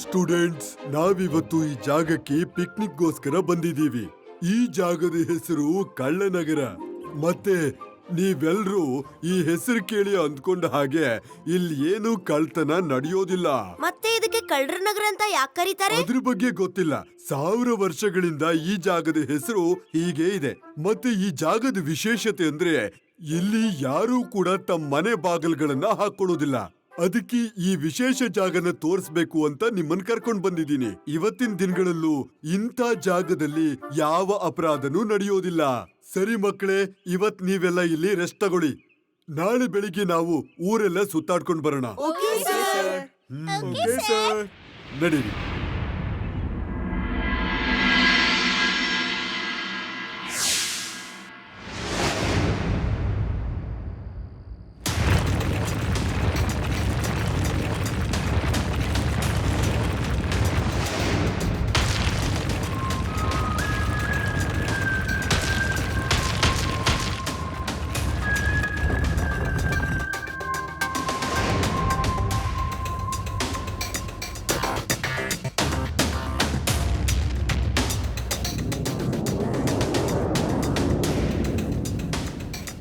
Students, ನಾವಿವತ್ತು ಈ ಜಾಗಕ್ಕೆ ಪಿಕ್ನಿಕ್ಗೋಸ್ಕರ ಬಂದಿದ್ದೀವಿ. ಈ ಜಾಗದ ಹೆಸರು ಕಳ್ಳನಗರ. ಮತ್ತೆ ನೀವೆಲ್ರೂ ಈ ಹೆಸರು ಕೇಳಿ ಅಂದ್ಕೊಂಡ ಹಾಗೆ ಇಲ್ಲಿ ಏನು ಕಳ್ತನ ನಡೆಯೋದಿಲ್ಲ. ಮತ್ತೆ ಇದಕ್ಕೆ ಕಳ್ಳರ ನಗರ ಅಂತ ಯಾಕೆ ಕರೀತಾರೆ? ಅದ್ರ ಬಗ್ಗೆ ಗೊತ್ತಿಲ್ಲ. 1000 ವರ್ಷಗಳಿಂದ ಈ ಜಾಗದ ಹೆಸರು ಹೀಗೆ ಇದೆ. ಮತ್ತೆ ಈ ಜಾಗದ ವಿಶೇಷತೆ ಅಂದ್ರೆ ಇಲ್ಲಿ ಯಾರೂ ಕೂಡ ತಮ್ಮ ಮನೆ ಬಾಗಿಲುಗಳನ್ನ ಹಾಕೊಳ್ಳೋದಿಲ್ಲ. ಅದಕ್ಕೆ ಈ ವಿಶೇಷ ಜಾಗನ ತೋರಿಸ್ಬೇಕು ಅಂತ ನಿಮ್ಮನ್ ಕರ್ಕೊಂಡ್ ಬಂದಿದ್ದೀನಿ. ಇವತ್ತಿನ ದಿನಗಳಲ್ಲೂ ಇಂಥ ಜಾಗದಲ್ಲಿ ಯಾವ ಅಪರಾಧನೂ ನಡೆಯೋದಿಲ್ಲ. ಸರಿ ಮಕ್ಕಳೇ, ಇವತ್ ನೀವೆಲ್ಲ ಇಲ್ಲಿ ರೆಸ್ಟ್ ತಗೊಳ್ಳಿ. ನಾಳೆ ಬೆಳಿಗ್ಗೆ ನಾವು ಊರೆಲ್ಲ ಸುತ್ತಾಡ್ಕೊಂಡ್ ಬರೋಣ. Okay sir. ಓಕೆ ಸರ್, ನಡೀರಿ.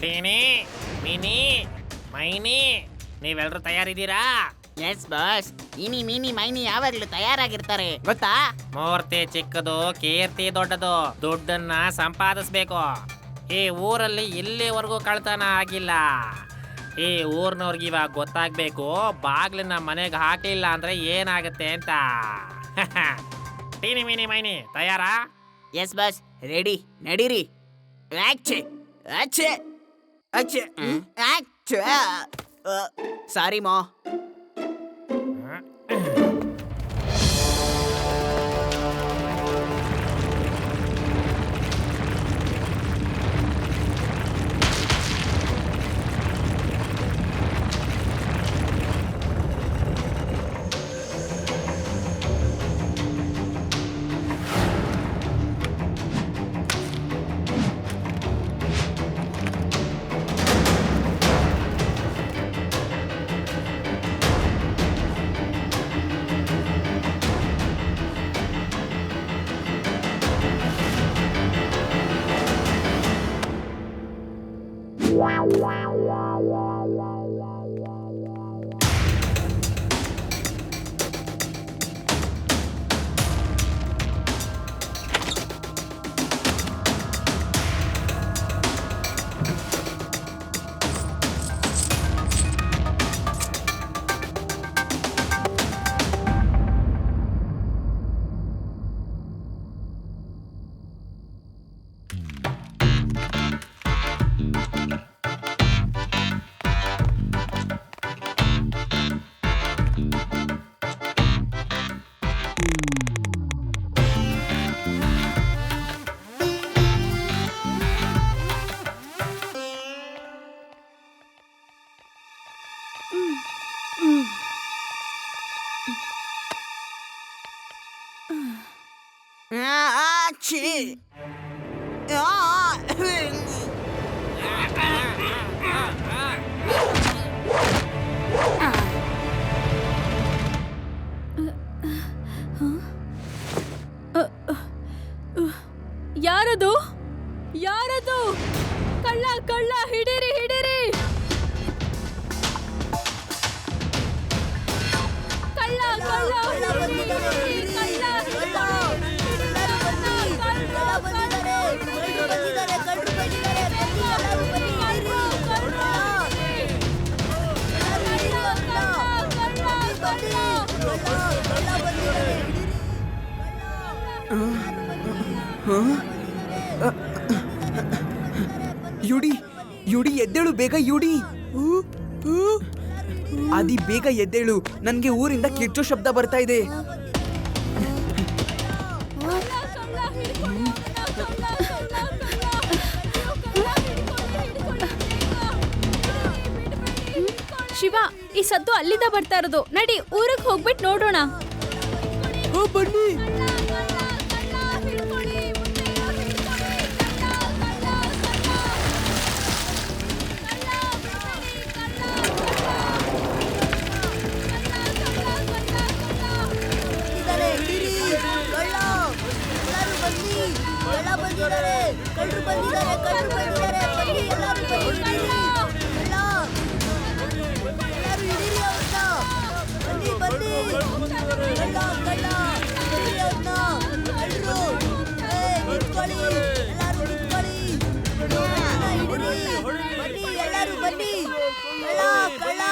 ಟೀನಿ, ಮಿನಿ, ಮೈನಿ, ನೀವೆಲ್ಲರೂ ತಯಾರಿದ್ದೀರಾ? Yes boss. ಇನಿ ಮೀನಿ ಮೈನಿ ಯಾವಾಗ್ಲೂ ತಯಾರಾಗಿರ್ತಾರೆ ಗೊತ್ತಾ? ಮೂರ್ತಿ ಚಿಕ್ಕದು, ಕೀರ್ತಿ ದೊಡ್ಡದು. ದುಡ್ಡನ್ನ ಸಂಪಾದಿಸ್ಬೇಕು. ಈ ಊರಲ್ಲಿ ಇಲ್ಲಿವರೆಗೂ ಕಳ್ತನ ಆಗಿಲ್ಲ. ಈ ಊರ್ನವ್ರಿಗೆ ಇವಾಗ ಗೊತ್ತಾಗ್ಬೇಕು, ಬಾಗ್ಲನ್ನ ಮನೆಗೆ ಹಾಕ್ಲಿಲ್ಲ ಅಂದ್ರೆ ಏನಾಗುತ್ತೆ ಅಂತ. ಟೀನಿ, ಮಿನಿ, ಮೈನಿ ತಯಾರಾ? Yes boss, ready. ನಡೀರಿ. ಆಚೆ ಆಚೆ ಆಚೆ ಆಚೆ. ಸಾರಿ ಮಾ. ಆಚೆ. ಯಾರದು? ಯಾರದು? ಕಳ್ಳ ಕಳ್ಳ, ಹಿಡೀರಿ ಹಿಡೀರಿ. ಕಳ್ಳ ಕಳ್ಳ, ಹಿಡೀರಿ. ಕಳ್ಳ ಯುಡಿ, ಯುಡಿ ಎದ್ದೇಳು ಬೇಗ. ಯುಡಿ, ಆದಿ ಬೇಗ ಎದ್ದೇಳು. ನನ್ಗೆ ಊರಿಂದ ಕಿರ್ಚೋ ಶಬ್ದ ಬರ್ತಾ ಇದೆ. ಶಿವ, ಈ ಸದ್ದು ಅಲ್ಲಿಂದ ಬರ್ತಾ ಇರೋದು. ನಡಿ, ಊರಿಗೆ ಹೋಗ್ಬಿಟ್ಟು ನೋಡೋಣ. ಬನ್ನಿ. ಬಂದಿದ್ದಾರೆ ಕಳ್ಳರು ಬಂದಿದ್ದಾರೆ ಬನ್ನಿ ಎಲ್ಲರೂ ಬನ್ನಿ ಎಲ್ಲರೂ ಹಿಡೀರಿ ಅವ್ರನ್ನ ಬನ್ನಿ ಕಳ್ಳ ಹಿಡೀರಿ ಅವ್ರನ್ನ ಕಳ್ಳರು ನಿಂತ್ಕೊಳ್ಳಿ ಎಲ್ಲರೂ ನಿಂತ್ಕೊಳ್ಳಿ ಬನ್ನಿ ಎಲ್ಲರೂ ಬನ್ನಿ ಕಳ್ಳ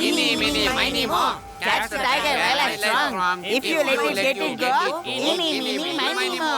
Eeny, meeny, miny, mo. Catch the tiger while I'm strong. If you let it get it go, eeny, meeny, miny, mo.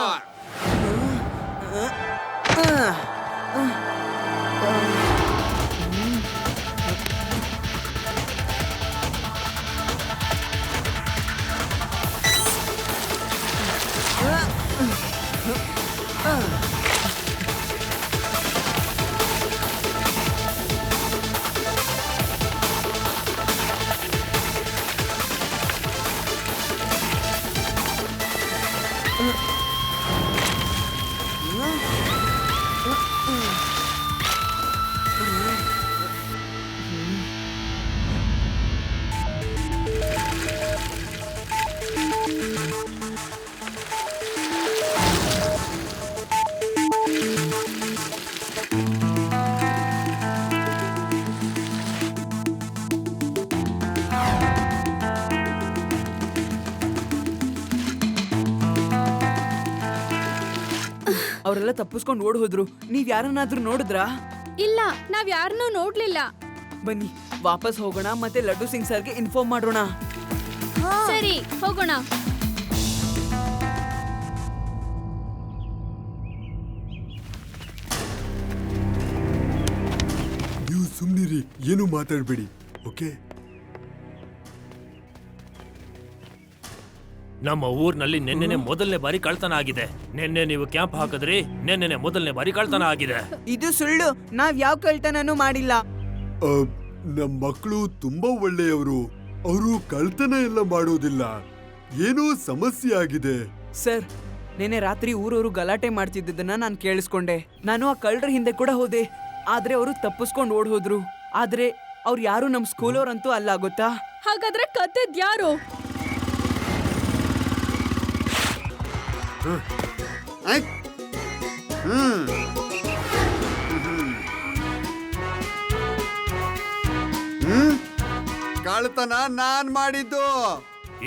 ಅವರೆಲ್ಲ ತಪ್ಪಿಸ್ಕೊಂಡು ಓಡ್ ಹೋದ್ರು. ನೀವ್ ಯಾರನ್ನಾದ್ರೂ ನೋಡಿದ್ರಾ? ಇಲ್ಲ, ನಾವ್ ಯಾರನ್ನೂ ನೋಡ್ಲಿಲ್ಲ. ಬನ್ನಿ ವಾಪಸ್ ಹೋಗೋಣ ಮತ್ತೆ ಲಡ್ಡು ಸಿಂಗ್ ಸರ್ಗೆ ಇನ್ಫಾರ್ಮ್ ಮಾಡೋಣ. ಸರಿ, ಹೋಗೋಣ. ನೀವು ಸುಮ್ನಿರಿ, ಏನು ಮಾತಾಡ್ಬೇಡಿ, ಓಕೆ? ನಮ್ಮ ಊರ್ನಲ್ಲಿ ನಿನ್ನೆನೆ ಮೊದಲನೇ ಬಾರಿ ಕಳ್ತನ ಆಗಿದೆ. ನಿನ್ನೆ ನೀವು ಕ್ಯಾಂಪ್ ಹಾಕಿದ್ರಿ, ನಿನ್ನೆನೆ ಮೊದಲನೇ ಬಾರಿ ಕಳ್ತನ ಆಗಿದೆ. ಇದು ಸುಳ್ಳು. ನಾವ್ ಯಾವ ಕಳ್ತನನೂ ಮಾಡಿಲ್ಲ. ನಮ್ ಮಕ್ಕಳು ತುಂಬಾ ಒಳ್ಳೆಯವರು, ಅವರು ಕಳ್ತನ ಎಲ್ಲ ಮಾಡೋದಿಲ್ಲ. ಏನೋ ಸಮಸ್ಯೆ ಆಗಿದೆ. ಸರ್, ನೆನ್ನೆ ರಾತ್ರಿ ಊರವರು ಗಲಾಟೆ ಮಾಡ್ತಿದ್ದನ್ನ ನಾನು ಕೇಳಿಸ್ಕೊಂಡೆ. ನಾನು ಆ ಕಳ್ಳರ ಹಿಂದೆ ಕೂಡ ಹೋದೆ, ಆದ್ರೆ ಅವರು ತಪ್ಪಿಸ್ಕೊಂಡು ಓಡ್ ಹೋದ್ರು. ಆದ್ರೆ ಅವ್ರು ಯಾರು ನಮ್ ಸ್ಕೂಲ್ ಅವ್ರಂತೂ ಅಲ್ಲ, ಗೊತ್ತಾ? ಹಾಗಾದ್ರೆ ಕದ್ದದ್ ಯಾರು? ಕಳ್ತನ ನಾನ್ ಮಾಡಿದ್ದು.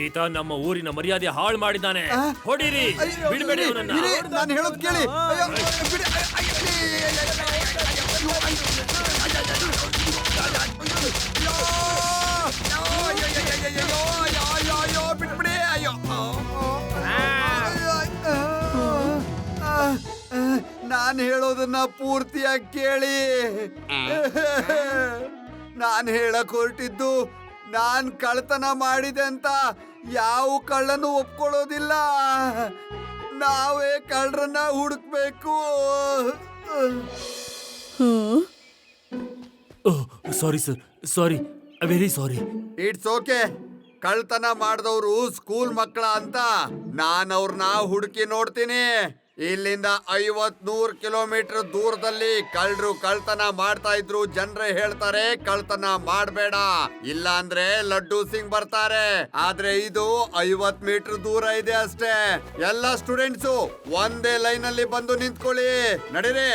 ಈತ ನಮ್ಮ ಊರಿನ ಮರ್ಯಾದೆ ಹಾಳು ಮಾಡಿದ್ದಾನೆ. ಹೊಡಿರಿ, ಬಿಡ್ಬೇಡಿ ಅವನನ್ನ. ನಾನು ಹೇಳೋದ್ ಕೇಳಿ. ಬಿಟ್ಬಿಡಿ. ಅಯ್ಯೋ, ನಾನ್ ಹೇಳೋದನ್ನ ಪೂರ್ತಿಯಾಗಿ ಕೇಳಿ. ನಾನ್ ಹೇಳಕ್ ಹೊರಟಿದ್ದು, ನಾನ್ ಕಳ್ತನ ಮಾಡಿದೆ ಅಂತ ಯಾವ ಕಳ್ಳನು ಒಪ್ಕೊಳ್ಳೋದಿಲ್ಲ. ನಾವೇ ಕಳ್ಳರನ್ನ ಹುಡುಕ್ಬೇಕು. Sorry sir, sorry, very sorry. It's okay. ಕಳ್ತನ ಮಾಡಿದವರು ಸ್ಕೂಲ್ ಮಕ್ಕಳ ಅಂತ ನಾನ್ ಅವ್ರನ್ನ ಹುಡುಕಿ ನೋಡ್ತೀನಿ. ಇಲ್ಲಿಂದ 50-100 ಕಿಲೋಮೀಟರ್ ದೂರದಲ್ಲಿ ಕಳ್ಳರು ಕಳ್ತನ ಮಾಡ್ತಾ ಇದ್ರು. ಜನರೇ ಹೇಳ್ತಾರೆ ಕಳ್ತನ ಮಾಡಬೇಡ, ಇಲ್ಲ ಅಂದ್ರೆ ಲಡ್ಡು ಸಿಂಗ್ ಬರ್ತಾರೆ. ಆದ್ರೆ ಇದು 50 ಮೀಟರ್ ದೂರ ಇದೆ ಅಷ್ಟೇ. ಎಲ್ಲ ಸ್ಟೂಡೆಂಟ್ಸು ಒಂದೇ ಲೈನ್ ಅಲ್ಲಿ ಬಂದು ನಿಂತ್ಕೊಳ್ಳಿ. ನಡೀರಿ.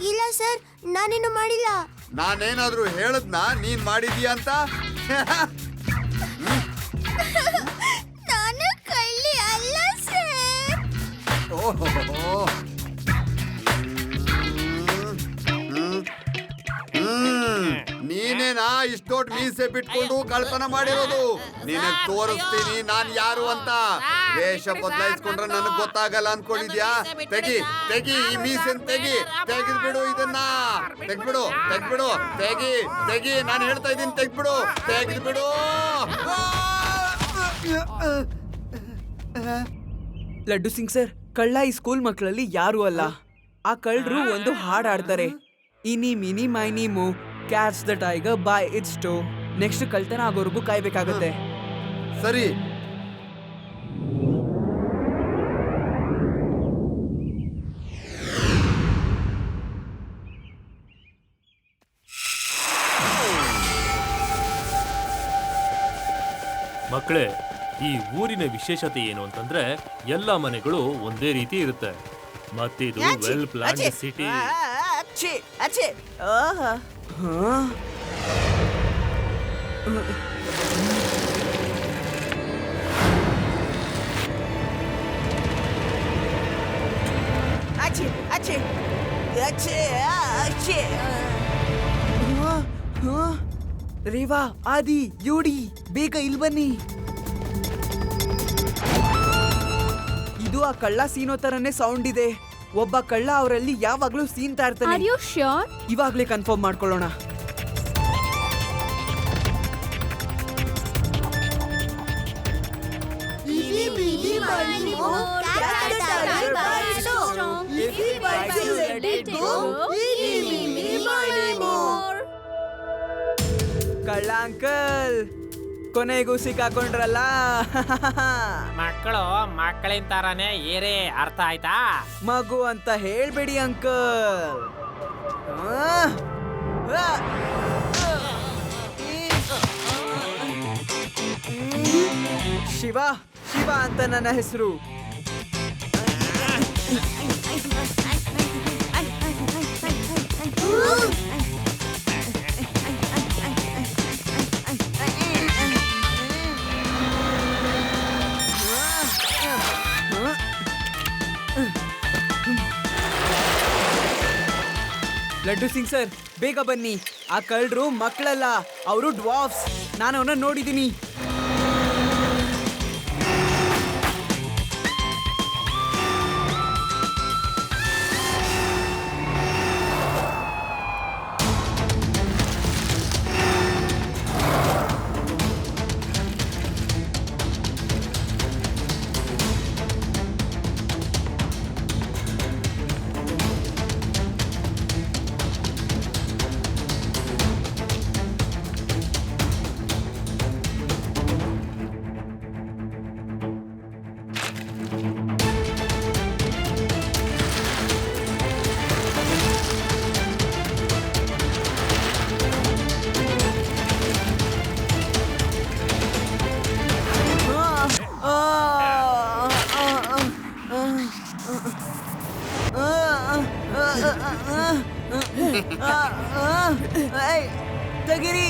ಇಲ್ಲ ಸರ್, ನಾನೇನು ಮಾಡಿಲ್ಲ. ನಾನೇನಾದ್ರೂ ಹೇಳದ್ನಾ ನೀನ್ ಮಾಡಿದೀಯ ಅಂತ? ನಾನು ಕಳ್ಳಿ ಅಲ್ಲ ಸರ್. ಓಹೋ. ನೀನೇನಾ ಇಷ್ಟ ದೊಡ್ಡ ಮೀಸೆ ಬಿಟ್ಕೊಂಡು ಕಳ್ತನ ಮಾಡಿರೋದು? ನಿನಗ್ ತೋರಿಸ್ತೀನಿ ನಾನ್ ಯಾರು ಅಂತ. ವೇಷ ಬದಲಾಯಿಸ್ಕೊಂಡ್ರೆ ನನಗ್ ಗೊತ್ತಾಗಲ್ಲ ಅನ್ಕೊಂಡಿದ್ಯಾ? ತೆಗಿ ತೆಗಿ ಈ ಮೀಸೆನ್ ತೆಗಿದ್ಬಿಡು ಇದನ್ನ. ತೆಗ್ಬಿಡು ತೆಗಿ ನಾನು ಹೇಳ್ತಾ ಇದ್ದೀನಿ, ತೆಗಿದ್ಬಿಡು. ಲಡ್ಡು ಸಿಂಗ್ ಸರ್, ಕಳ್ಳ ಈ ಸ್ಕೂಲ್ ಮಕ್ಕಳಲ್ಲಿ ಯಾರು ಅಲ್ಲ. ಆ ಕಳ್ಳರು ಒಂದು ಹಾಡ್ ಆಡ್ತಾರೆ, ಇನಿ meeny miny moe catch the tiger by its toe. Next ಕಳ್ತನ ಆಗೋರ್ಗೂ ಕಾಯ್ಬೇಕಾಗತ್ತೆ. ಸರಿ. ಮಕ್ಕಳೇ, ಈ ಊರಿನ ವಿಶೇಷತೆ ಏನು ಅಂತಂದ್ರೆ ಎಲ್ಲ ಮನೆಗಳು ಒಂದೇ ರೀತಿ ಇರುತ್ತೆ. ಮತ್ತಿದು ವೆಲ್ ಪ್ಲಾನ್ಡ್ ಸಿಟಿ. ರೇವಾ, ಆದಿ, ಯೂಡಿ, ಬೇಗ ಇಲ್ ಬನ್ನಿ. ಇದು ಆ ಕಳ್ಳ ಸೀನೋ ತರನೇ ಸೌಂಡ್ ಇದೆ. ಒಬ್ಬ ಕಳ್ಳ ಅವರಲ್ಲಿ ಯಾವಾಗ್ಲೂ ಸೀನ್ತಾ ಇರ್ತಾನೆ. Are you sure? ಇವಾಗ್ಲೇ ಕನ್ಫರ್ಮ್ ಮಾಡ್ಕೊಳ್ಳೋಣ. ಕಳ್ಳ ಅಂಕಲ್, ಕೊನೆಗೂ ಸಿಕ್ಕಾಕೊಂಡ್ರಲ್ಲ. ಮಕ್ಕಳು ಮಕ್ಕಳಿನ ತರಾನೇ ಏರೇ, ಅರ್ಥ ಆಯ್ತಾ? ಮಗು ಅಂತ ಹೇಳ್ಬೇಡಿ ಅಂಕಲ್. ಶಿವ ಅಂತ ನನ್ನ ಹೆಸರು. ಲಡ್ಡು ಸಿಂಗ್ ಸರ್, ಬೇಗ ಬನ್ನಿ. ಆ ಕಳ್ಳರು ಮಕ್ಕಳಲ್ಲ, ಅವರು ಡ್ವಾರ್ಫ್ಸ್. ನಾನು ಅವನ್ನ ನೋಡಿದ್ದೀನಿ. ತೆಗಿರಿ.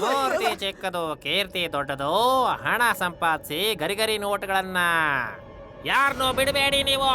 ಮೂರ್ತಿ ಚಿಕ್ಕದು ಕೀರ್ತಿ ದೊಡ್ಡದು. ಹಣ ಸಂಪಾದಿಸಿ ಗರಿಗರಿ ನೋಟ್ಗಳನ್ನ ಯಾರನ್ನೂ ಬಿಡಬೇಡಿ ನೀವು.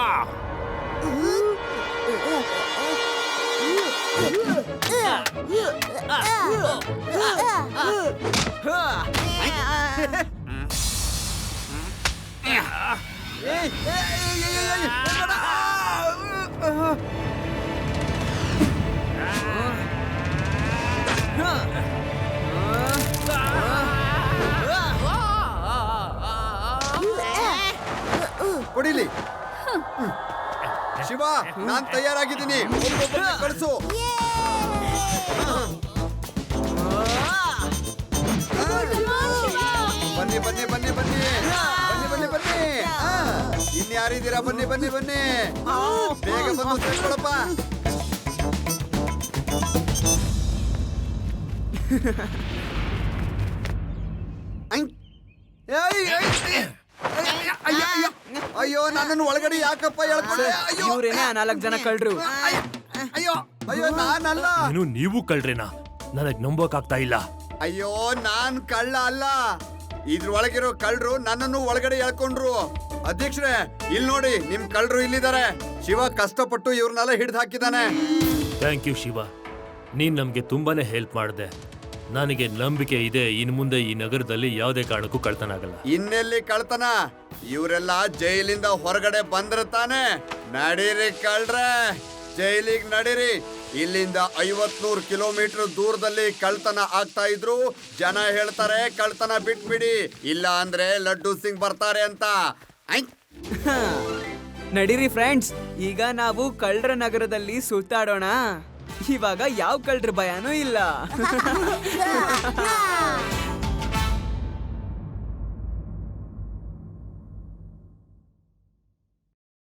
ಕೊಡಿಲಿ. ಶಿವ, ನಾನ್ ತಯಾರಾಗಿದ್ದೀನಿ. ಒಬ್ಬೊಬ್ಬರನ್ನ ಕಳಿಸು. ಬನ್ನಿ ಬನ್ನಿ ಬನ್ನಿ ಬನ್ನಿ ಬನ್ನಿ ಬನ್ನಿ ಬನ್ನಿ. ಇನ್ಯಾರಿದ್ದೀರಾ? ಬನ್ನಿ ಬನ್ನಿ ಬನ್ನಿ, ಬೇಗ ಬಂದು ಸೇರ್ಕೊಳಪ್ಪ. ಅಯ್ಯೋ, ನನ್ನನ್ನು ಒಳಗಡೆ ಯಾಕಪ್ಪ ಹೇಳ್ಕೊಂಡೆ? ಅಯ್ಯೋ ಇವ್ರೇನೆ ಆ 4 ಜನ ಕಳ್ರು. ಅಯ್ಯೋ ಅಯ್ಯೋ, ನಾನಲ್ಲ. ನೀವು ಕಳ್ರೇನಾ? ನನಗ್ ನಂಬೋಕಾಗ್ತಾ ಇಲ್ಲ. ಅಯ್ಯೋ, ನಾನ್ ಕಳ್ಳ ಅಲ್ಲ. ಇದ್ರೊಳಗಿರೋ ಕಳ್ರು ನನ್ನನ್ನು ಒಳಗಡೆ ಎಳ್ಕೊಂಡ್ರು. ಅಧ್ಯಕ್ಷರೇ, ಇಲ್ಲಿ ನೋಡಿ, ನಿಮ್ ಕಳ್ರು ಇಲ್ಲಿದ್ದಾರೆ. ಶಿವ ಕಷ್ಟಪಟ್ಟು ಇವ್ರನ್ನೆಲ್ಲ ಹಿಡ್ದು ಹಾಕಿದಾನೆ. ಥ್ಯಾಂಕ್ ಯು ಶಿವ, ನೀನ್ ನಮ್ಗೆ ತುಂಬಾನೇ ಹೆಲ್ಪ್ ಮಾಡಿದೆ. ನನಗೆ ನಂಬಿಕೆ ಇದೆ, ಇನ್ ಮುಂದೆ ಈ ನಗರದಲ್ಲಿ ಯಾವುದೇ ಕಾರಣಕ್ಕೂ ಕಳ್ತನ ಆಗಲ್ಲ. ಇನ್ನೆಲ್ಲಿ ಕಳ್ತನ? ಇವರೆಲ್ಲ ಜೈಲಿಂದ ಹೊರಗಡೆ ಬಂದ್ರೆ ತಾನೆ. ನಡೀರಿ ಕಳ್ರೆ, ಜೈಲಿಗೆ ನಡೀರಿ. ಇಲ್ಲಿಂದ 50-100 ಕಿಲೋಮೀಟರ್ ದೂರದಲ್ಲಿ ಕಳ್ತನ ಆಗ್ತಾ ಇದ್ರು. ಜನ ಹೇಳ್ತಾರೆ ಕಳ್ತನ ಬಿಟ್ಬಿಡಿ, ಇಲ್ಲ ಅಂದ್ರೆ ಲಡ್ಡು ಸಿಂಗ್ ಬರ್ತಾರೆ ಅಂತ. ನಡೀರಿ ಫ್ರೆಂಡ್ಸ್, ಈಗ ನಾವು ಕಳ್ರ ನಗರದಲ್ಲಿ ಸುತ್ತಾಡೋಣ. ಇವಾಗ ಯಾವ ಕಳ್ರ ಭಯನೂ ಇಲ್ಲ.